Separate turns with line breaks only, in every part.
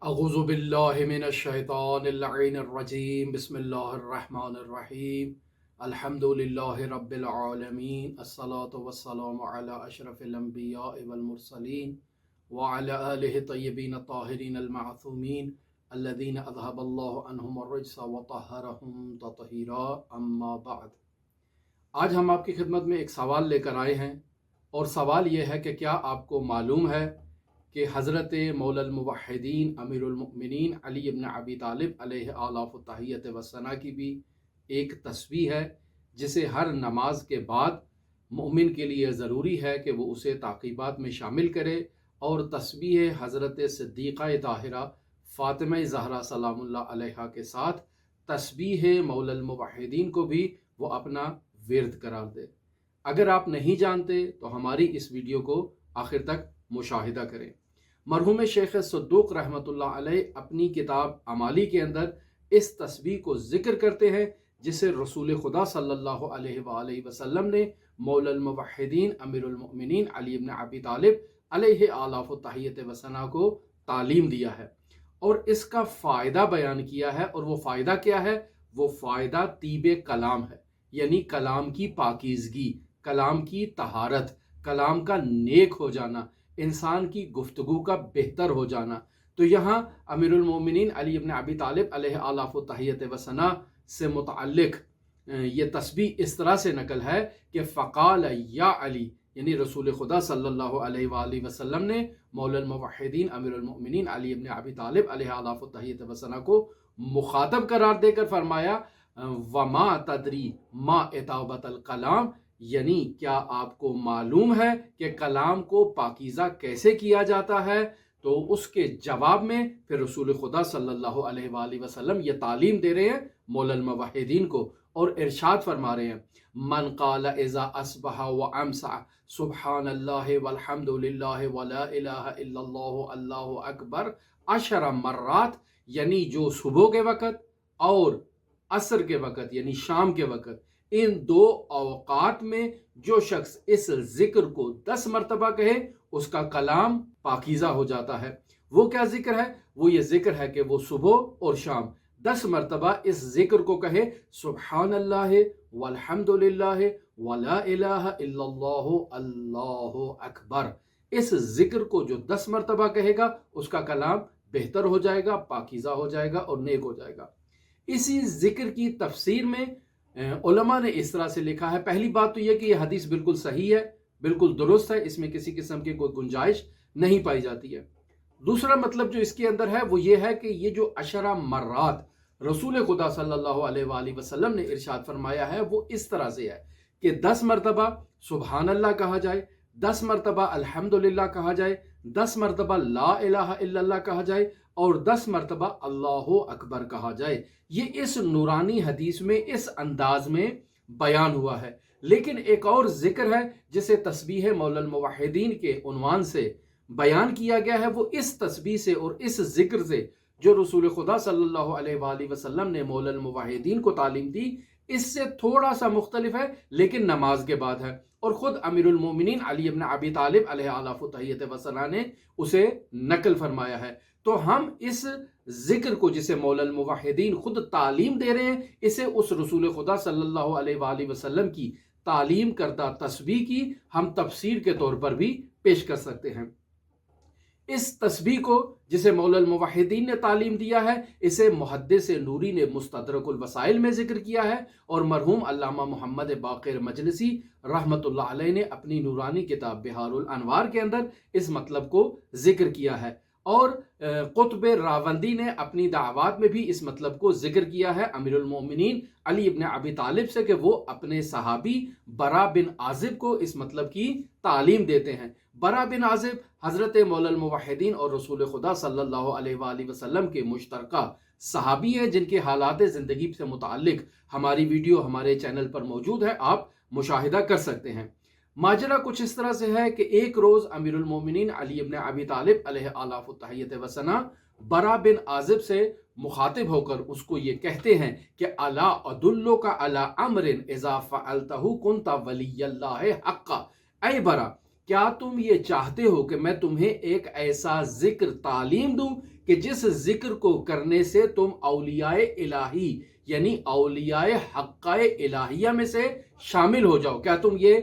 اعوذ باللہ من الشیطان اللعین الرجیم بسم اللہ الرحمن الرحیم الحمد للہ رب العالمین الصلاة والسلام علی اشرف الانبیاء والمرسلین وعلی آلہ طیبین الطاہرین المعصومین الذین اذہب اللہ عنہم الرجس وطہرہم تطہیرا اما بعد۔ آج ہم آپ کی خدمت میں ایک سوال لے کر آئے ہیں، اور سوال یہ ہے کہ کیا آپ کو معلوم ہے کہ حضرت مولا الموحدین امیر المؤمنین علی ابن ابی طالب علیہ آلاف التحیت وثنا کی بھی ایک تسبیح ہے جسے ہر نماز کے بعد مومن کے لیے ضروری ہے کہ وہ اسے تعقیبات میں شامل کرے، اور تسبیح حضرت صدیقہ طاہرہ فاطمہ زہرا سلام اللہ علیہا کے ساتھ تسبیح مولا الموحدین کو بھی وہ اپنا ورد قرار دے۔ اگر آپ نہیں جانتے تو ہماری اس ویڈیو کو آخر تک مشاہدہ کریں۔ مرحوم شیخ صدوق رحمۃ اللہ علیہ اپنی کتاب اعمالی کے اندر اس تسبیح کو ذکر کرتے ہیں جسے رسول خدا صلی اللہ علیہ وآلہ وسلم نے مولا الموحدین امیر المؤمنین علی ابن ابی طالب علیہ آلاف التحیت وثنا کو تعلیم دیا ہے، اور اس کا فائدہ بیان کیا ہے۔ اور وہ فائدہ کیا ہے؟ وہ فائدہ طیب کلام ہے، یعنی کلام کی پاکیزگی، کلام کی طہارت، کلام کا نیک ہو جانا، انسان کی گفتگو کا بہتر ہو جانا۔ تو یہاں امیر المومنین علی ابن ابی طالب علیہ آلاف التحیت وثنا سے متعلق یہ تسبیح اس طرح سے نقل ہے کہ فقال یا علی، یعنی رسول خدا صلی اللہ علیہ وآلہ وسلم نے مولا الموحدین امیر المؤمنین علی ابن ابی طالب علیہ آلاف التحیت وثنا کو مخاطب قرار دے کر فرمایا وما تدری ما اطابت الکلام، یعنی کیا آپ کو معلوم ہے کہ کلام کو پاکیزہ کیسے کیا جاتا ہے؟ تو اس کے جواب میں پھر رسول خدا صلی اللہ علیہ وآلہ وسلم یہ تعلیم دے رہے ہیں مولا الموحدین کو، اور ارشاد فرما رہے ہیں من قال اذا اصبح وامسى سبحان اللہ والحمد للہ ولا الہ الا اللہ اللہ اکبر 10 مرات، یعنی جو صبح کے وقت اور عصر کے وقت یعنی شام کے وقت، ان 2 اوقات میں جو شخص اس ذکر کو 10 مرتبہ کہے اس کا کلام پاکیزہ ہو جاتا ہے۔ وہ کیا ذکر ہے؟ وہ یہ ذکر ہے کہ وہ صبح اور شام 10 مرتبہ اس ذکر کو کہے، سبحان اللہ والحمد للہ ولا الہ الا اللہ اللہ اکبر۔ اس ذکر کو جو 10 مرتبہ کہے گا اس کا کلام بہتر ہو جائے گا، پاکیزہ ہو جائے گا اور نیک ہو جائے گا۔ اسی ذکر کی تفسیر میں علماء نے اس طرح سے لکھا ہے، پہلی بات تو یہ کہ یہ حدیث بالکل صحیح ہے، بالکل درست ہے، اس میں کسی قسم کی کوئی گنجائش نہیں پائی جاتی ہے۔ دوسرا مطلب جو اس کے اندر ہے وہ یہ ہے کہ یہ جو 10 مرات رسول خدا صلی اللہ علیہ وآلہ وسلم نے ارشاد فرمایا ہے وہ اس طرح سے ہے کہ 10 مرتبہ سبحان اللہ کہا جائے، 10 مرتبہ الحمدللہ کہا جائے، 10 مرتبہ لا الہ الا اللہ کہا جائے، اور 10 مرتبہ اللہ اکبر کہا جائے۔ یہ اس نورانی حدیث میں اس انداز میں بیان ہوا ہے۔ لیکن ایک اور ذکر ہے جسے تسبیح مولا الموحدین کے عنوان سے بیان کیا گیا ہے، وہ اس تسبیح سے اور اس ذکر سے جو رسول خدا صلی اللہ علیہ وآلہ وسلم نے مولا الموحدین کو تعلیم دی، اس سے تھوڑا سا مختلف ہے لیکن نماز کے بعد ہے، اور خود امیر المومنین علی ابن ابی طالب علیہ آلاف التحیت وثنا نے اسے نقل فرمایا ہے۔ تو ہم اس ذکر کو جسے مولا الموحدین خود تعلیم دے رہے ہیں، اسے اس رسول خدا صلی اللہ علیہ وآلہ وسلم کی تعلیم کردہ تسبیح کی ہم تفسیر کے طور پر بھی پیش کر سکتے ہیں۔ اس تسبیح کو جسے مولا الموحدین نے تعلیم دیا ہے، اسے محدث نوری نے مستدرک الوسائل میں ذکر کیا ہے، اور مرحوم علامہ محمد باقر مجلسی رحمۃ اللہ علیہ نے اپنی نورانی کتاب بہار الانوار کے اندر اس مطلب کو ذکر کیا ہے، اور قطب راوندی نے اپنی دعوات میں بھی اس مطلب کو ذکر کیا ہے امیر المومنین علی ابن ابی طالب سے کہ وہ اپنے صحابی برا بن عازب کو اس مطلب کی تعلیم دیتے ہیں۔ برا بن عازب حضرت مولا الموحدین اور رسول خدا صلی اللہ علیہ وآلہ وسلم کے مشترکہ صحابی ہیں، جن کے حالات زندگی سے متعلق ہماری ویڈیو ہمارے چینل پر موجود ہے، آپ مشاہدہ کر سکتے ہیں۔ ماجرا کچھ اس طرح سے ہے کہ ایک روز امیر المومنین علی ابن ابی طالب علیہ آلاف التحیت وثنا برا بن عازب سے مخاطب ہو کر اس کو یہ کہتے ہیں کہ الا ادلک علی امر اذا فعلتہ کنت ولی اللہ حقا، اے برا کیا تم یہ چاہتے ہو کہ میں تمہیں ایک ایسا ذکر تعلیم دوں کہ جس ذکر کو کرنے سے تم اولیاء الہی یعنی اولیاء حقہ الہیہ میں سے شامل ہو جاؤ، کیا تم یہ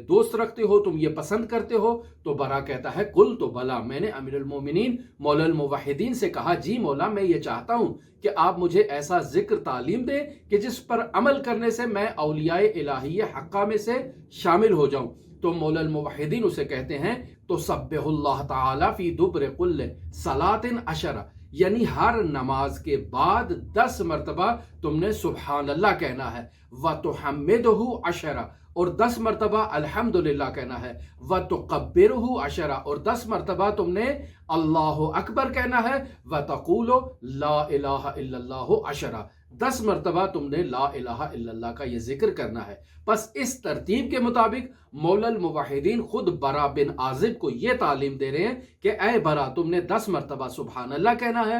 دوست رکھتے ہو، تم یہ پسند کرتے ہو؟ تو برا کہتا ہے قل تو بلا، میں نے امیر المومنین مولا الموحدین سے کہا جی مولا میں یہ چاہتا ہوں کہ آپ مجھے ایسا ذکر تعلیم دیں کہ جس پر عمل کرنے سے میں اولیاء الہی حقہ میں سے شامل ہو جاؤں۔ تو مولا الموحدین اسے کہتے ہیں تو سبح اللہ تعالی فی دبر کل صلاۃ عشرہ، یعنی ہر نماز کے بعد 10 مرتبہ تم نے سبحان اللہ کہنا ہے، وَتُحَمِّدُهُ عشرہ، اور 10 مرتبہ الحمدللہ کہنا ہے، وَتُقَبِّرُهُ عشرہ، اور 10 مرتبہ تم نے اللہ اکبر کہنا ہے، وَتَقُولُ لا الہ الا اللہ عشرہ، 10 مرتبہ تم نے لا الہ الا اللہ کا یہ ذکر کرنا ہے۔ پس اس ترتیب کے مطابق مولا الموحدین خود برا بن عازب کو یہ تعلیم دے رہے ہیں کہ اے برا تم نے 10 مرتبہ سبحان اللہ کہنا ہے،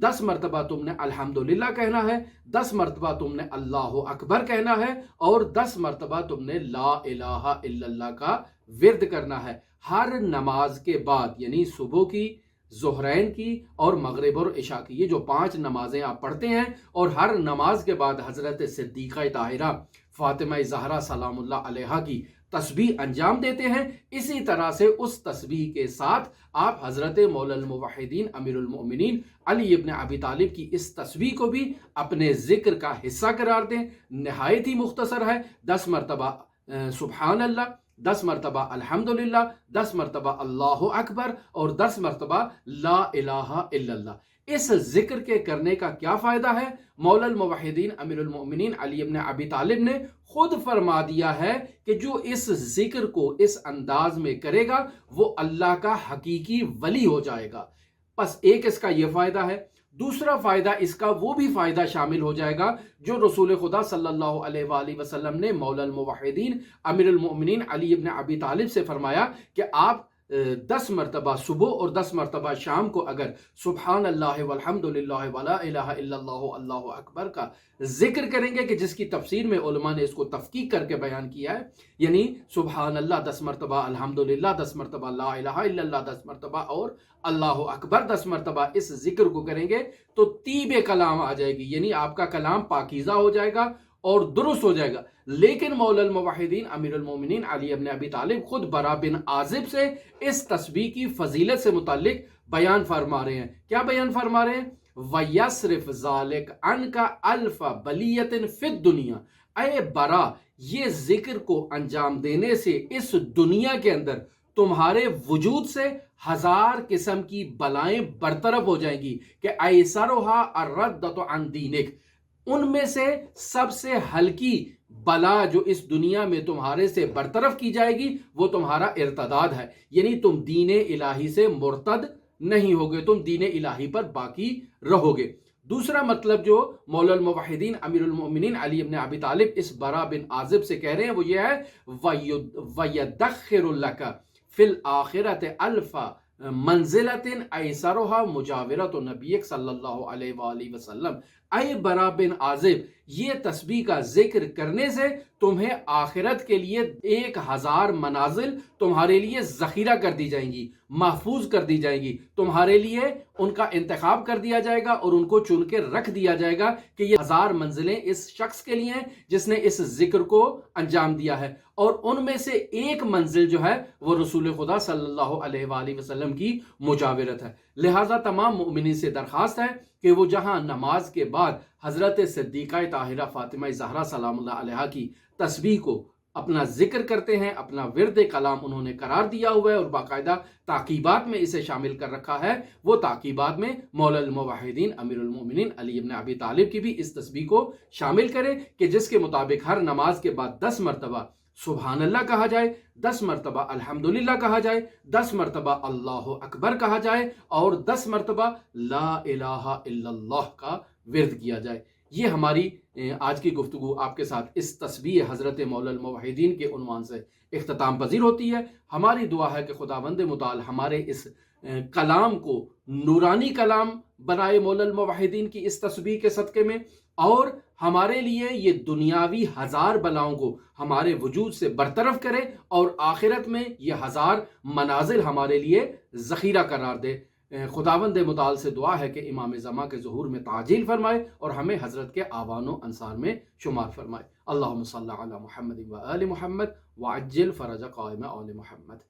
10 مرتبہ تم نے الحمدللہ کہنا ہے، 10 مرتبہ تم نے اللہ اکبر کہنا ہے، اور 10 مرتبہ تم نے لا الہ الا اللہ کا ورد کرنا ہے ہر نماز کے بعد، یعنی صبح کی، ظہرین کی اور مغرب اور عشاء کی، یہ جو 5 نمازیں آپ پڑھتے ہیں، اور ہر نماز کے بعد حضرت صدیقہ طاہرہ فاطمہ زہرا سلام اللہ علیہا کی تسبیح انجام دیتے ہیں، اسی طرح سے اس تسبیح کے ساتھ آپ حضرت مولا الموحدین امیر المؤمنین علی ابن ابی طالب کی اس تسبیح کو بھی اپنے ذکر کا حصہ قرار دیں۔ نہایت ہی مختصر ہے، 10 مرتبہ سبحان اللہ، 10 مرتبہ الحمدللہ، 10 مرتبہ اللہ اکبر، اور 10 مرتبہ لا الہ الا اللہ۔ اس ذکر کے کرنے کا کیا فائدہ ہے؟ مولا الموحدین امیر المؤمنین علی ابن ابی طالب نے خود فرما دیا ہے کہ جو اس ذکر کو اس انداز میں کرے گا وہ اللہ کا حقیقی ولی ہو جائے گا۔ پس ایک اس کا یہ فائدہ ہے، دوسرا فائدہ اس کا وہ بھی فائدہ شامل ہو جائے گا جو رسول خدا صلی اللہ علیہ وآلہ وسلم نے مولا الموحدین امیر المؤمنین علی ابن ابی طالب سے فرمایا کہ آپ 10 مرتبہ صبح اور 10 مرتبہ شام کو اگر سبحان اللہ والحمدللہ ولا الہ الا اللہ اللہ اکبر کا ذکر کریں گے، کہ جس کی تفسیر میں علماء نے اس کو تفقیق کر کے بیان کیا ہے، یعنی سبحان اللہ 10 مرتبہ، الحمدللہ 10 مرتبہ، لا الہ الا اللہ 10 مرتبہ اور اللہ اکبر 10 مرتبہ اس ذکر کو کریں گے تو طیب کلام آ جائے گی، یعنی آپ کا کلام پاکیزہ ہو جائے گا اور درست ہو جائے گا۔ لیکن مولا الموحدین امیر المومنین علی ابن ابی طالب خود برا بن عازب سے اس تسبیح کی فضیلت سے متعلق بیان فرما رہے ہیں۔ کیا بیان فرما رہے ہیں؟ وَيَصْرِفْ ذَلِكَ عَنْكَ أَلْفَ بَلِيَّةٍ فِي الدُّنْيَا، اے برا یہ ذکر کو انجام دینے سے اس دنیا کے اندر تمہارے وجود سے 1000 قسم کی بلائیں برطرف ہو جائیں گی، کہ أَيْسَرُهَا الرَّدَّةُ عَنْ دِينِكَ، ان میں سے سب سے ہلکی بلا جو اس دنیا میں تمہارے سے برطرف کی جائے گی وہ تمہارا ارتداد ہے، یعنی تم دین الہی سے مرتد نہیں ہوگے، تم دین الہی پر باقی رہو گے۔ دوسرا مطلب جو مولا الموحدین امیر المؤمنین علی ابن ابی طالب اس برا بن عازب سے کہہ رہے ہیں وہ یہ ہے وَيَدَّخِّرُ لَكَ فِي الْآخِرَةِ أَلْفَ منزلتن ایسرها مجاورت نبیک صلی اللہ علیہ وآلہ وسلم، اے برا بن عازب یہ تسبیح کا ذکر کرنے سے تمہیں آخرت کے لیے 1000 منازل تمہارے لیے ذخیرہ کر دی جائیں گی، محفوظ کر دی جائیں گی، تمہارے لیے ان کا انتخاب کر دیا جائے گا اور ان کو چن کے رکھ دیا جائے گا کہ یہ 1000 منزلیں اس شخص کے لیے ہیں جس نے اس ذکر کو انجام دیا ہے، اور ان میں سے ایک منزل جو ہے وہ رسول خدا صلی اللہ علیہ وآلہ وسلم کی مجاورت ہے۔ لہٰذا تمام مومنین سے درخواست ہے کہ وہ جہاں نماز کے بعد حضرت صدیقہ طاہرہ فاطمہ زہرا سلام اللہ علیہا کی تسبیح کو اپنا ذکر کرتے ہیں، اپنا ورد کلام انہوں نے قرار دیا ہوا ہے اور باقاعدہ تعقیبات میں اسے شامل کر رکھا ہے، وہ تعقیبات میں مولا الموحدین امیر المؤمنین علی ابن ابی طالب کی بھی اس تسبیح کو شامل کریں کہ جس کے مطابق ہر نماز کے بعد 10 مرتبہ سبحان اللہ کہا جائے، 10 مرتبہ الحمدللہ کہا جائے، 10 مرتبہ اللہ اکبر کہا جائے اور 10 مرتبہ لا الہ الا اللہ کا ورد کیا جائے۔ یہ ہماری آج کی گفتگو آپ کے ساتھ اس تسبیح حضرت مولا الموحدین کے عنوان سے اختتام پذیر ہوتی ہے۔ ہماری دعا ہے کہ خداوند متعال ہمارے اس کلام کو نورانی کلام بنائے مولا الموحدین کی اس تسبیح کے صدقے میں، اور ہمارے لیے یہ دنیاوی 1000 بلاؤں کو ہمارے وجود سے برطرف کرے اور آخرت میں یہ 1000 منازل ہمارے لیے ذخیرہ قرار دے۔ خداوند متعال سے دعا ہے کہ امام زمان کے ظہور میں تعجیل فرمائے اور ہمیں حضرت کے آوان و انصار میں شمار فرمائے۔ اللہم صلی علی محمد و آل محمد وعجل فرج قائم آل محمد۔